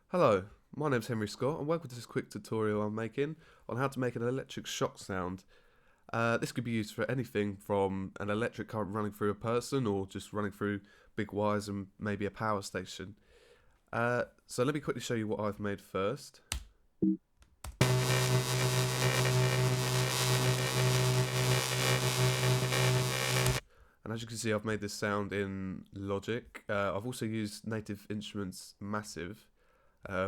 Hello, my name's Henry Scott and welcome to this quick tutorial I'm making on how to make an electric shock sound. This could be used for anything from an electric current running through a person or just running through big wires and maybe a power station. So let me quickly show you what I've made first. And as you can see, I've made this sound in Logic. I've also used Native Instruments Massive,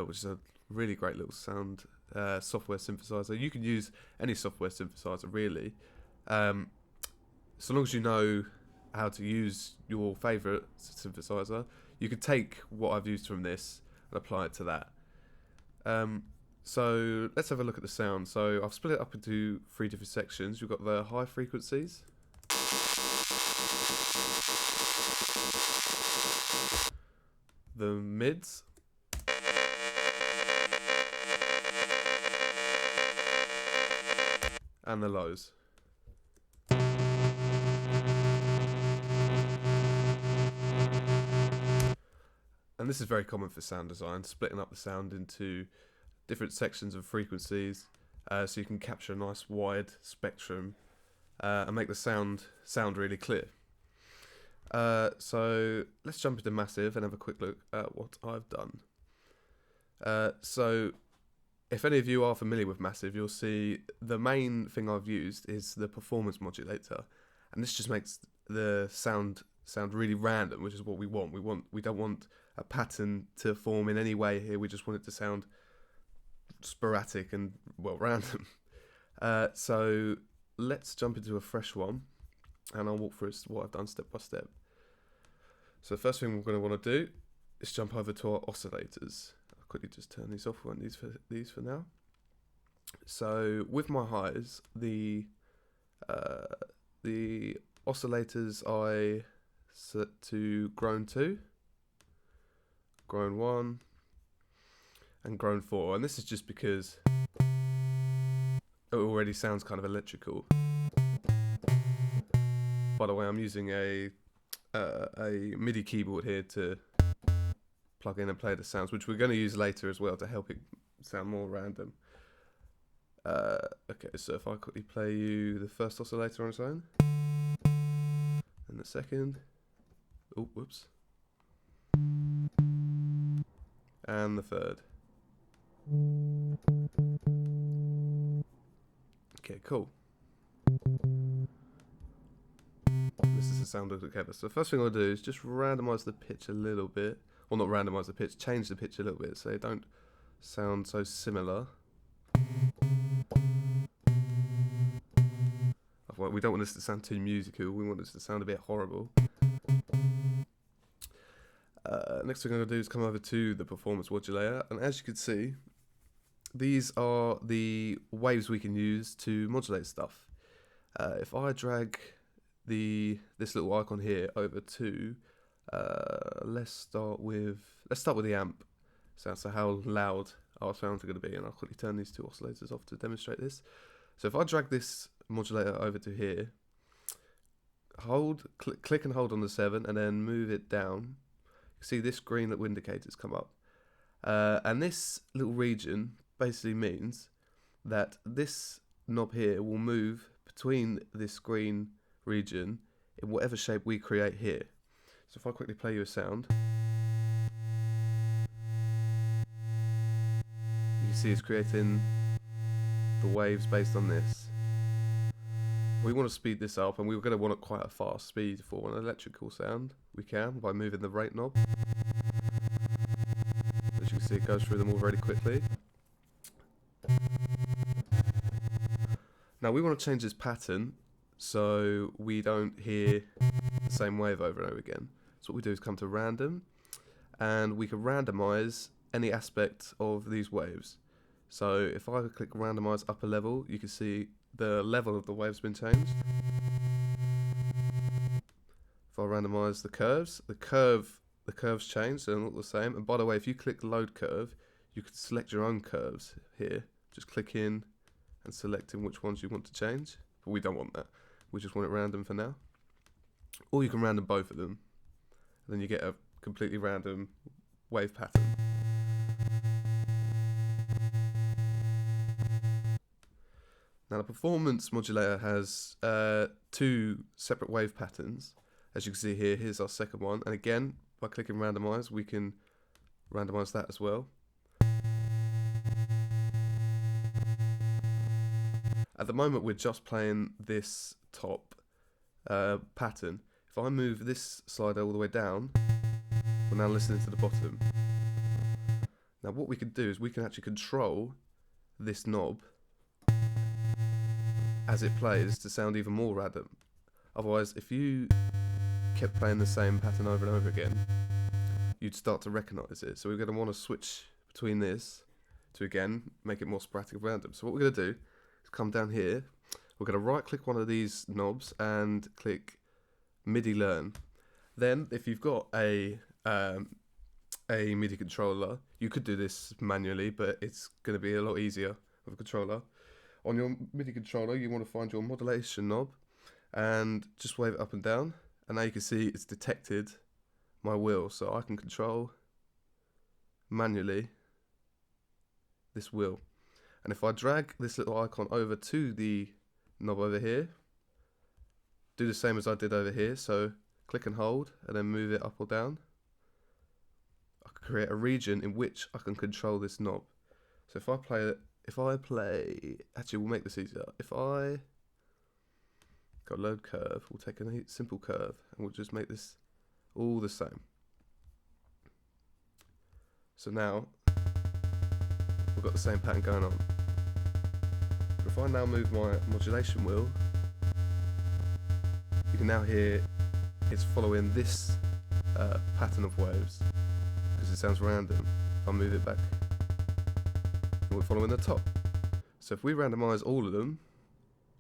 which is a really great little sound software synthesizer. You can use any software synthesizer really, so long as you know how to use your favourite synthesizer. You can take what I've used from this and apply it to that. So let's have a look at the sound. So I've split it up into three different sections. You've got the high frequencies, the mids, and the lows. And this is very common for sound design, splitting up the sound into different sections of frequencies, so you can capture a nice wide spectrum and make the sound really clear. So let's jump into Massive and have a quick look at what I've done. So if any of you are familiar with Massive, you'll see the main thing I've used is the performance modulator, and this just makes the sound really random, which is what we want. We don't want a pattern to form in any way here. We just want it to sound sporadic and, well, random. So let's jump into a fresh one, and I'll walk through what I've done step by step. So the first thing we're going to want to do is jump over to our oscillators. I'll quickly just turn these off. We won't use these for now. So with my highs, the oscillators I set to grown 2, grown 1, and grown 4, and this is just because it already sounds kind of electrical. By the way, I'm using a MIDI keyboard here to plug in and play the sounds, which we're going to use later as well to help it sound more random. Okay, so if I quickly play you the first oscillator on its own, and the second, oh, whoops, and the third. Okay, cool. This is the sound altogether. So the first thing I'll do is just randomise the pitch a little bit. Well, not randomise the pitch, change the pitch a little bit so they don't sound so similar. We don't want this to sound too musical, we want this to sound a bit horrible. Next thing I'm going to do is come over to the performance modulator, and as you can see, these are the waves we can use to modulate stuff. If I drag this little icon here over to let's start with the amp sound, so how loud our sounds are going to be, and I'll quickly turn these two oscillators off to demonstrate this. So if I drag this modulator over to here, click and hold on the 7 and then move it down, you see this green little indicators come up, and this little region basically means that this knob here will move between this green region in whatever shape we create here. So if I quickly play you a sound, you can see it's creating the waves based on this. We want to speed this up, and we're going to want quite a fast speed for an electrical sound. We can by moving the rate knob. As you can see, it goes through them all very quickly. Now we want to change this pattern so we don't hear the same wave over and over again. So what we do is come to random, and we can randomize any aspect of these waves. So if I click randomize upper level, you can see the level of the wave's been changed. If I randomize the curves, the curves change, so they're not the same. And by the way, if you click load curve, you can select your own curves here. Just click in and select in which ones you want to change. But we don't want that. We just want it random for now. Or you can random both of them, and then you get a completely random wave pattern. Now the performance modulator has two separate wave patterns. As you can see here, here's our second one. And again, by clicking randomize, we can randomize that as well. At the moment, we're just playing this top pattern. If I move this slider all the way down, we're now listening to the bottom. Now what we can do is we can actually control this knob as it plays to sound even more random. Otherwise, if you kept playing the same pattern over and over again, you'd start to recognise it. So we're going to want to switch between this to, again, make it more sporadic and random. So what we're going to do is come down here. We're going to right click one of these knobs and click MIDI learn. Then if you've got a MIDI controller, you could do this manually, but it's going to be a lot easier with a controller. On your MIDI controller, you want to find your modulation knob and just wave it up and down. And now you can see it's detected my wheel, so I can control manually this wheel. And if I drag this little icon over to the knob over here, do the same as I did over here, so click and hold and then move it up or down, I can create a region in which I can control this knob. So if I play, actually we'll make this easier. If I got load curve, we'll take a simple curve and we'll just make this all the same. So now we've got the same pattern going on. But if I now move my modulation wheel, you can now hear it's following this pattern of waves because it sounds random. If I move it back, we're following the top. So if we randomize all of them,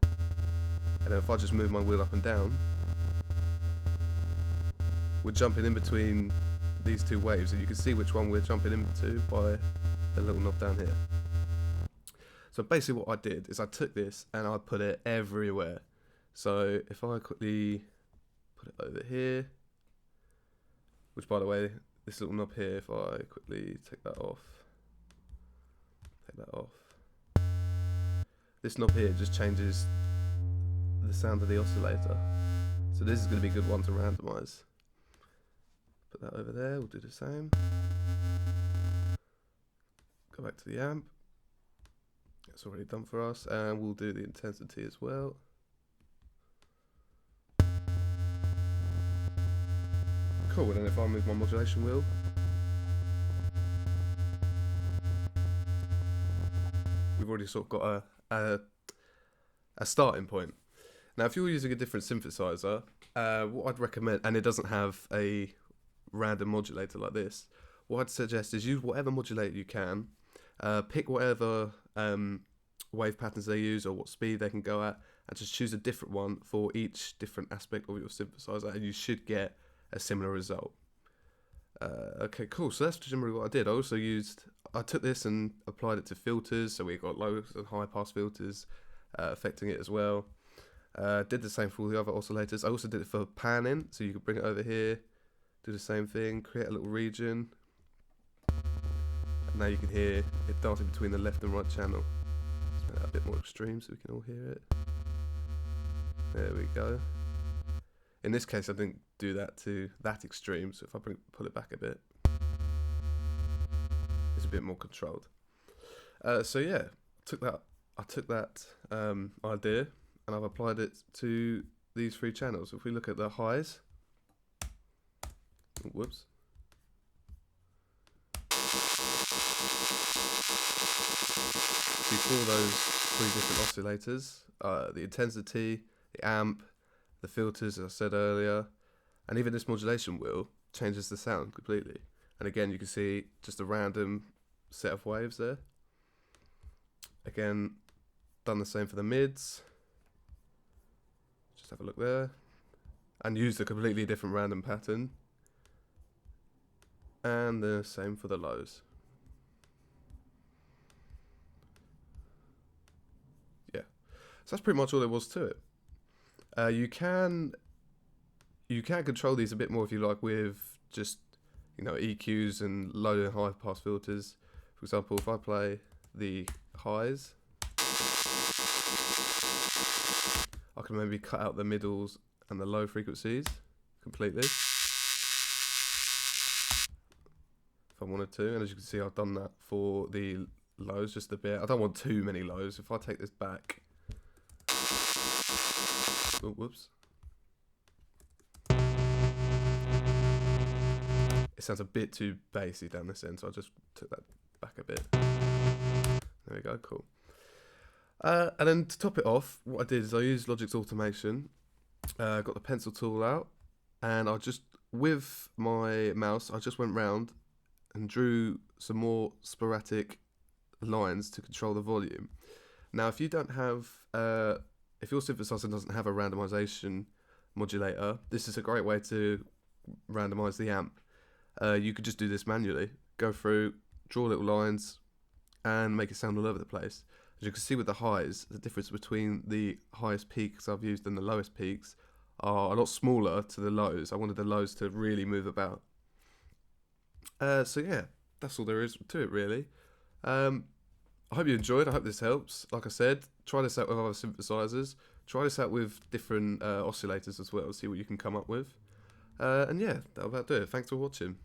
and then if I just move my wheel up and down, we're jumping in between these two waves, and you can see which one we're jumping into by the little knob down here. So basically what I did is I took this and I put it everywhere. So if I quickly put it over here, which by the way, this little knob here, if I quickly take that off, this knob here just changes the sound of the oscillator. So this is going to be a good one to randomize. Put that over there, we'll do the same. Go back to the amp. It's already done for us, and we'll do the intensity as well. Cool, and then if I move my modulation wheel, we've already sort of got a starting point. Now if you're using a different synthesizer, what I'd recommend, and it doesn't have a random modulator like this, what I'd suggest is use whatever modulator you can, pick whatever wave patterns they use or what speed they can go at, and just choose a different one for each different aspect of your synthesizer, and you should get a similar result. Okay, cool, so that's generally what I did. I took this and applied it to filters, so we got low and high pass filters affecting it as well. Did the same for all the other oscillators. I also did it for panning, so you could bring it over here, do the same thing, create a little region. And now you can hear it darting between the left and right channel. Let's make that a bit more extreme so we can all hear it. There we go. In this case I didn't do that to that extreme, so if I pull it back a bit, it's a bit more controlled. So yeah, I took that idea and I've applied it to these three channels. If we look at the highs, whoops. Before those three different oscillators, the intensity, the amp, the filters, as I said earlier, and even this modulation wheel changes the sound completely. And again, you can see just a random set of waves there. Again, done the same for the mids. Just have a look there. And used a completely different random pattern. And the same for the lows. Yeah. So that's pretty much all there was to it. You can control these a bit more if you like with just, you know, EQs and low and high pass filters. For example, if I play the highs, I can maybe cut out the middles and the low frequencies completely if I wanted to. And as you can see, I've done that for the lows just a bit. I don't want too many lows. If I take this back, oh, whoops, it sounds a bit too bassy down this end, so I just took that back a bit. There we go, cool. And then to top it off, what I did is I used Logic's automation, got the pencil tool out, and I just, with my mouse, I just went round and drew some more sporadic lines to control the volume. Now, if you don't have, if your synthesizer doesn't have a randomization modulator, this is a great way to randomize the amp. You could just do this manually, go through, draw little lines, and make it sound all over the place. As you can see with the highs, the difference between the highest peaks I've used and the lowest peaks are a lot smaller to the lows. I wanted the lows to really move about. So yeah, that's all there is to it really. I hope you enjoyed. I hope this helps. Like I said, try this out with other synthesizers. Try this out with different oscillators as well. See what you can come up with. And yeah, that'll about do it. Thanks for watching.